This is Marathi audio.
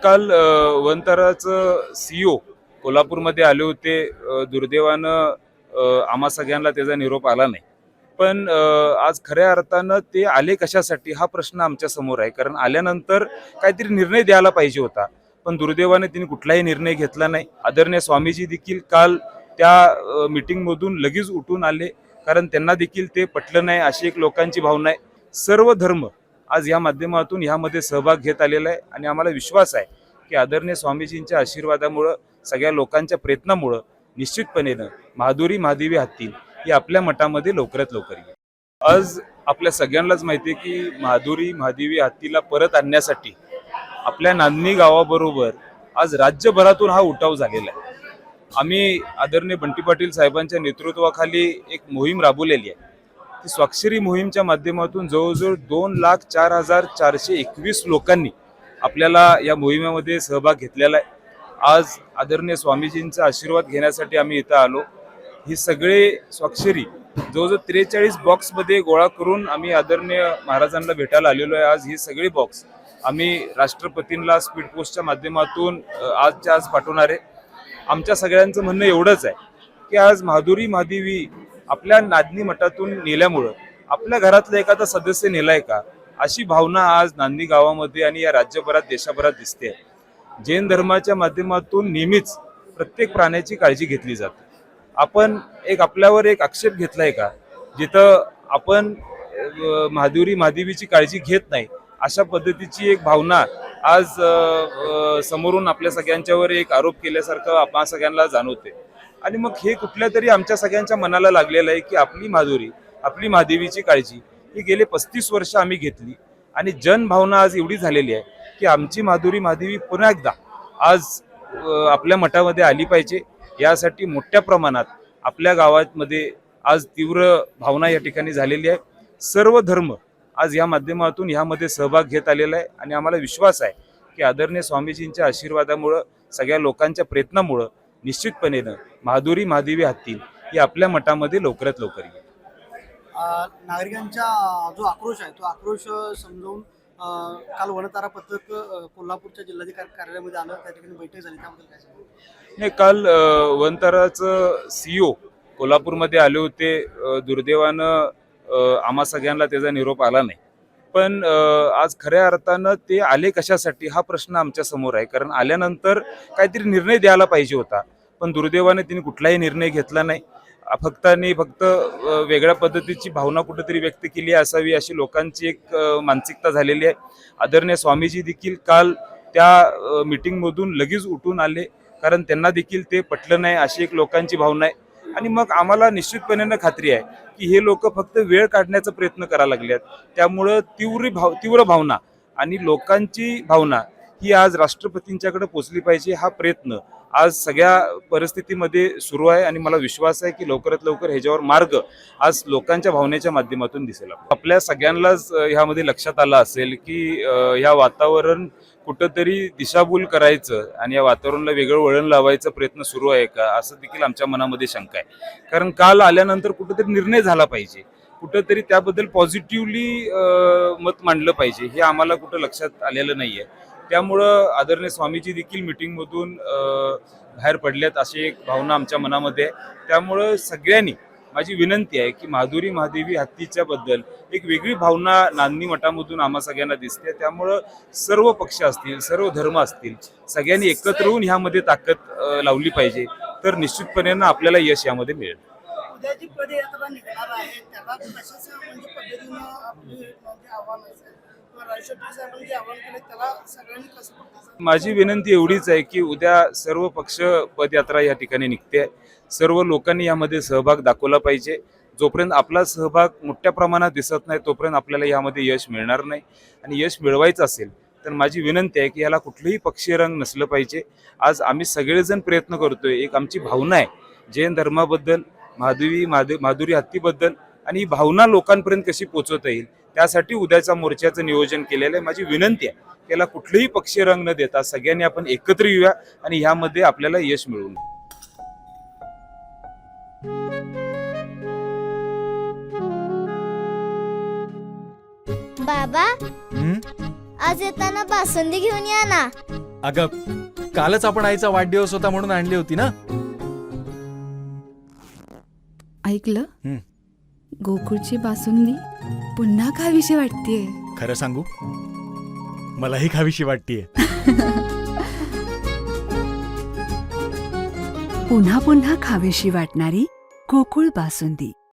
काल वनतराचं CEO कोल्हापूरमध्ये आले होते. दुर्दैवानं आम्हा सगळ्यांना त्याचा निरोप आला नाही. पण आज खऱ्या अर्थानं ते आले कशासाठी हा प्रश्न आमच्या समोर आहे. कारण आल्यानंतर काहीतरी निर्णय द्यायला पाहिजे होता. पण दुर्दैवाने त्यांनी कुठलाही निर्णय घेतला नाही. आदरणीय स्वामीजी देखील काल त्या मीटिंगमधून लगेच उठून आले. कारण त्यांना देखील ते पटलं नाही अशी एक लोकांची भावना आहे. सर्व धर्म आज या माध्यमातून यामध्ये सहभाग घेत आलेला आहे आणि आम्हाला विश्वास आहे की आदरणीय स्वामीजींच्या आशीर्वादामुळं सगळ्या लोकांच्या प्रयत्नामुळं निश्चितपणेनं महादुरी महादेवी हत्ती ही आपल्या मठामध्ये लवकरात लवकर येईल. आज आपल्या सगळ्यांनाच माहिती आहे की महादुरी महादेवी हत्तीला परत आणण्यासाठी आपल्या नांदणी गावाबरोबर आज राज्यभरातून हा उठाव झालेला आहे. आम्ही आदरणीय बंटी पाटील साहेबांच्या नेतृत्वाखाली एक मोहीम राबवलेली आहे. ती स्वाक्षरी मोहीमच्या माध्यमातून जवळजवळ 2,04,421 लोकांनी आपल्याला या मोहिमेमध्ये सहभाग घेतलेला आहे. आज आदरणीय स्वामीजींचा आशीर्वाद घेण्यासाठी आम्ही इथं आलो. ही सगळे स्वाक्षरी जवळजवळ 43 बॉक्समध्ये गोळा करून आम्ही आदरणीय महाराजांना भेटायला आलेलो आहे. आज ही सगळी बॉक्स आम्ही राष्ट्रपतींना स्पीड पोस्टच्या माध्यमातून आजच्या आज पाठवणार आहे. आमच्या सगळ्यांचं म्हणणं एवढंच आहे की आज महादुरी महादेवी आपल्या नांदणी मठातून नेल्यामुळं आपल्या घरातला एखादा सदस्य नेलाय का अशी भावना आज नांदणी गावामध्ये आणि या राज्यभरात देशाभरात दिसते. जैन धर्माच्या माध्यमातून नेहमीच प्रत्येक प्राण्याची काळजी घेतली जाते. आपण आपल्यावर एक आक्षेप घेतलाय का जिथं आपण महादुरी महादेवीची काळजी घेत नाही अशा पद्धतीची एक भावना आज समोरून आपल्या सगळ्यांच्यावर एक आरोप केल्यासारखं आपण सगळ्यांना जाणवते. आणि मग हे कुठल्या तरी आमच्या सगळ्यांच्या मनाला लागलेलं आहे की आपली माधुरी आपली महादेवीची काळजी ही गेले 35 वर्ष आम्ही घेतली आणि जनभावना आज एवढी झालेली आहे की आमची माधुरी महादेवी पुन्हा एकदा आज आपल्या मठामध्ये आली पाहिजे. यासाठी मोठ्या प्रमाणात आपल्या गावामध्ये आज तीव्र भावना या ठिकाणी झालेली आहे. सर्व धर्म आज या माध्यमातून यामध्ये सहभाग घेत आलेला आहे आणि आम्हाला विश्वास आहे की आदरणीय स्वामीजींच्या आशीर्वादामुळं सगळ्या लोकांच्या प्रयत्नामुळं निश्चितपणेनं महादुरी महादेवी हत्ती ही आपल्या मठामध्ये लवकरात लवकर येईल. नागरिकांचा जो आक्रोश आहे तो आक्रोश समजावून काल वनतारा पथक कोल्हापूरच्या जिल्हाधिकारी कार्यालयामध्ये आलं, त्या ठिकाणी बैठक झाली, त्याबद्दल काय सांगू? नाही, काल वनताराचं CEO कोल्हापूरमध्ये आले होते. दुर्दैवानं आम्हा सगळ्यांना त्याचा निरोप आला नाही. पण आज खऱ्या अर्थानं ते आले कशासाठी हा प्रश्न आमच्या समोर आहे. कारण आल्यानंतर काहीतरी निर्णय द्यायला पाहिजे होता. पण दुर्दैवाने त्यांनी कुठलाही निर्णय घेतला नाही. फक्त वेगळ्या पद्धतीची भावना कुठेतरी व्यक्त केली असावी अशी लोकांची एक मानसिकता झालेली आहे. आदरणीय स्वामीजी देखील काल त्या मीटिंगमधून लगेच उठून आले. कारण त्यांना देखील ते पटलं नाही अशी एक लोकांची भावना आहे. आणि मग आम्हाला निश्चितपणे खात्री आहे की हे लोक फक्त वेळ काढण्याचा प्रयत्न करायला लागले आहेत. त्यामुळं तीव्र भावना आणि लोकांची भावना ही आज राष्ट्रपतींच्याकडे पोचली पाहिजे हा प्रयत्न आज सगळ्या परिस्थितीमध्ये सुरू आहे. आणि मला विश्वास आहे की लवकरात लवकर ह्याच्यावर मार्ग आज लोकांच्या भावनेच्या माध्यमातून दिसेल. आपल्या सगळ्यांनाच ह्यामध्ये लक्षात आलं असेल की ह्या वातावरण कुठंतरी दिशाभूल करायचं आणि या वातावरणाला वेगळं वळण लावायचा प्रयत्न सुरू आहे का असं देखील आमच्या मनामध्ये शंका आहे. कारण काल आल्यानंतर कुठंतरी निर्णय झाला पाहिजे, कुठंतरी त्याबद्दल पॉझिटिव्हली मत मांडलं पाहिजे, हे आम्हाला कुठं लक्षात आलेलं नाही आहे. त्यामुळं आदरणीय स्वामीजी देखील मीटिंगमधून बाहेर पडल्यात अशी एक भावना आमच्या मनामध्ये आहे. त्यामुळं सगळ्यांनी माझी विनंती आहे की महादुरी महादेवी हत्तीच्या बद्दल एक वेगळी भावना नांदणी मठामधून आम्हा सगळ्यांना दिसते. त्यामुळं सर्व पक्ष असतील, सर्व धर्म असतील, सगळ्यांनी एकत्र येऊन ह्यामध्ये ताकद लावली पाहिजे. तर निश्चितपणे आपल्याला यश यामध्ये मिळेल. उद्याची पदयात्रा निघणार आहे, त्याला कशाचं पद्धतीनं आपली आव्हान असेल किंवा राष्ट्रपती साहेबांनी जे आव्हान केलं त्याला सगळ्यांनी कसं? माझी विनंती एवढीच आहे की उद्या सर्व पक्ष पदयात्रा या ठिकाणी निघते. सर्व लोकांनी यामध्ये सहभाग दाखवला पाहिजे. जोपर्यंत आपला सहभाग मोठ्या प्रमाणात दिसत नाही तोपर्यंत आपल्याला यामध्ये यश मिळणार नाही. आणि यश मिळवायचं असेल तर माझी विनंती आहे की याला कुठलेही पक्षीय रंग नसलं पाहिजे. आज आम्ही सगळेजण प्रयत्न करतोय, एक आमची भावना आहे जैन धर्माबद्दल, महादुरी हत्तीबद्दल, आणि ही भावना लोकांपर्यंत कशी पोहोचवता येईल त्यासाठी उद्याच्या मोर्चाचं नियोजन केलेलं आहे. माझी विनंती आहे त्याला कुठलेही पक्षीय रंग न देता सगळ्यांनी आपण एकत्र येऊया आणि ह्यामध्ये आपल्याला यश मिळवून. बाबा, आज येताना बासुंदी घेऊन या ना. अगं कालच आपण आईचा वाढदिवस होता म्हणून आणली होती ना. ऐकलं हं. गोकुळची बासुंदी पुन्हा खावीशी वाटतेय. खरं सांगू, मलाही खावीशी वाटतीये. पुन्हा पुन्हा खावीशी वाटणारी गोकुळ बासुंदी.